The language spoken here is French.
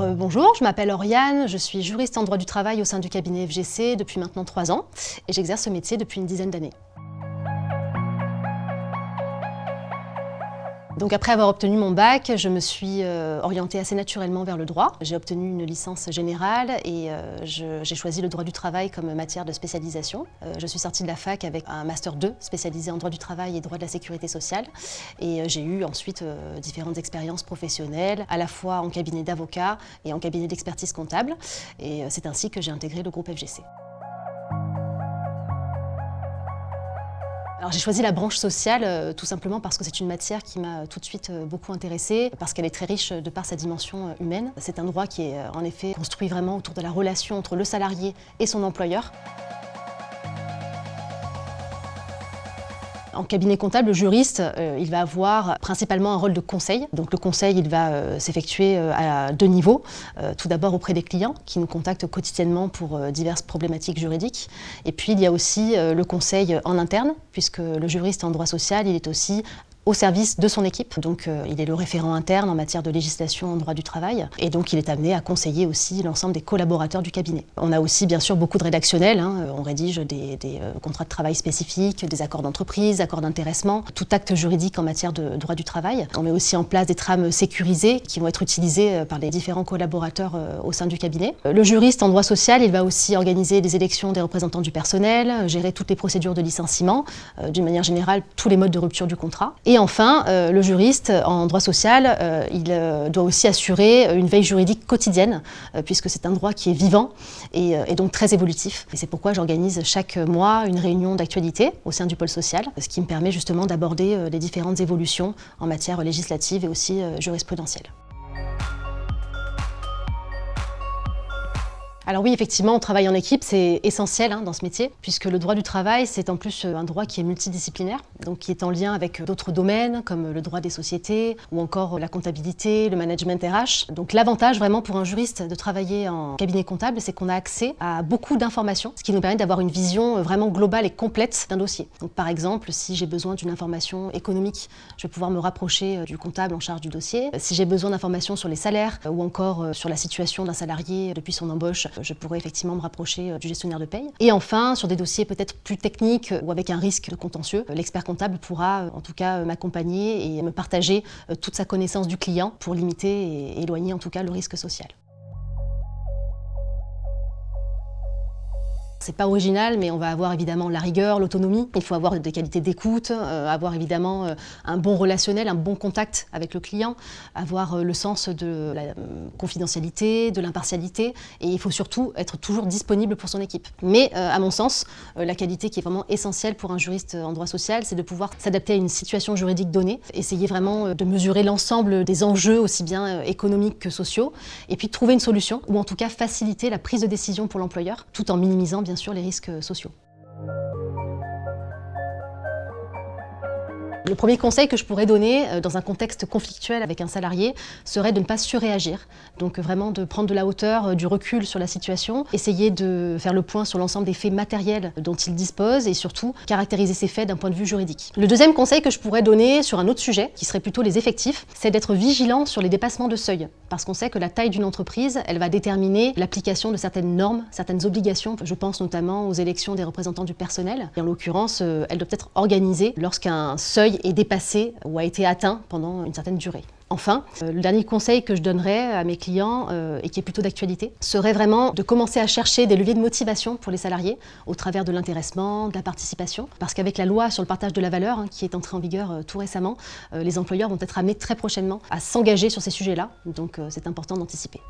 Bonjour, je m'appelle Oriane, je suis juriste en droit du travail au sein du cabinet FGC depuis maintenant 3 ans et j'exerce ce métier depuis une dizaine d'années. Donc après avoir obtenu mon bac, je me suis orientée assez naturellement vers le droit. J'ai obtenu une licence générale et j'ai choisi le droit du travail comme matière de spécialisation. Je suis sortie de la fac avec un master 2 spécialisé en droit du travail et droit de la sécurité sociale. Et j'ai eu ensuite différentes expériences professionnelles, à la fois en cabinet d'avocat et en cabinet d'expertise comptable. Et c'est ainsi que j'ai intégré le groupe FGC. Alors j'ai choisi la branche sociale tout simplement parce que c'est une matière qui m'a tout de suite beaucoup intéressée, parce qu'elle est très riche de par sa dimension humaine. C'est un droit qui est en effet construit vraiment autour de la relation entre le salarié et son employeur. En cabinet comptable, le juriste, il va avoir principalement un rôle de conseil. Donc le conseil, il va s'effectuer à 2 niveaux. Tout d'abord auprès des clients qui nous contactent quotidiennement pour diverses problématiques juridiques. Et puis il y a aussi le conseil en interne, puisque le juriste en droit social, il est aussi au service de son équipe. Donc il est le référent interne en matière de législation en droit du travail et donc il est amené à conseiller aussi l'ensemble des collaborateurs du cabinet. On a aussi bien sûr beaucoup de rédactionnels, on rédige des contrats de travail spécifiques, des accords d'entreprise, accords d'intéressement, tout acte juridique en matière de droit du travail. On met aussi en place des trames sécurisées qui vont être utilisées par les différents collaborateurs au sein du cabinet. Le juriste en droit social, il va aussi organiser les élections des représentants du personnel, gérer toutes les procédures de licenciement, d'une manière générale tous les modes de rupture du contrat. Et enfin, le juriste en droit social, il doit aussi assurer une veille juridique quotidienne, puisque c'est un droit qui est vivant et donc très évolutif. Et c'est pourquoi j'organise chaque mois une réunion d'actualité au sein du pôle social, ce qui me permet justement d'aborder les différentes évolutions en matière législative et aussi jurisprudentielle. Alors oui, effectivement, on travaille en équipe, c'est essentiel dans ce métier, puisque le droit du travail, c'est en plus un droit qui est multidisciplinaire, donc qui est en lien avec d'autres domaines, comme le droit des sociétés, ou encore la comptabilité, le management RH. Donc l'avantage vraiment pour un juriste de travailler en cabinet comptable, c'est qu'on a accès à beaucoup d'informations, ce qui nous permet d'avoir une vision vraiment globale et complète d'un dossier. Donc par exemple, si j'ai besoin d'une information économique, je vais pouvoir me rapprocher du comptable en charge du dossier. Si j'ai besoin d'informations sur les salaires, ou encore sur la situation d'un salarié depuis son embauche, je pourrais effectivement me rapprocher du gestionnaire de paye. Et enfin, sur des dossiers peut-être plus techniques ou avec un risque de contentieux, l'expert comptable pourra en tout cas m'accompagner et me partager toute sa connaissance du client pour limiter et éloigner en tout cas le risque social. C'est pas original, mais on va avoir évidemment la rigueur, l'autonomie. Il faut avoir des qualités d'écoute, avoir évidemment un bon relationnel, un bon contact avec le client, avoir le sens de la confidentialité, de l'impartialité, et il faut surtout être toujours disponible pour son équipe. Mais à mon sens, la qualité qui est vraiment essentielle pour un juriste en droit social, c'est de pouvoir s'adapter à une situation juridique donnée, essayer vraiment de mesurer l'ensemble des enjeux, aussi bien économiques que sociaux, et puis trouver une solution, ou en tout cas faciliter la prise de décision pour l'employeur, tout en minimisant bien sûr les risques sociaux. Le premier conseil que je pourrais donner dans un contexte conflictuel avec un salarié serait de ne pas surréagir. Donc vraiment de prendre de la hauteur, du recul sur la situation, essayer de faire le point sur l'ensemble des faits matériels dont il dispose et surtout caractériser ces faits d'un point de vue juridique. Le deuxième conseil que je pourrais donner sur un autre sujet, qui serait plutôt les effectifs, c'est d'être vigilant sur les dépassements de seuil. Parce qu'on sait que la taille d'une entreprise, elle va déterminer l'application de certaines normes, certaines obligations. Je pense notamment aux élections des représentants du personnel. Et en l'occurrence, elles doivent être organisées lorsqu'un seuil est dépassé ou a été atteint pendant une certaine durée. Enfin, le dernier conseil que je donnerais à mes clients, et qui est plutôt d'actualité, serait vraiment de commencer à chercher des leviers de motivation pour les salariés au travers de l'intéressement, de la participation. Parce qu'avec la loi sur le partage de la valeur, qui est entrée en vigueur tout récemment, les employeurs vont être amenés très prochainement à s'engager sur ces sujets-là. Donc c'est important d'anticiper.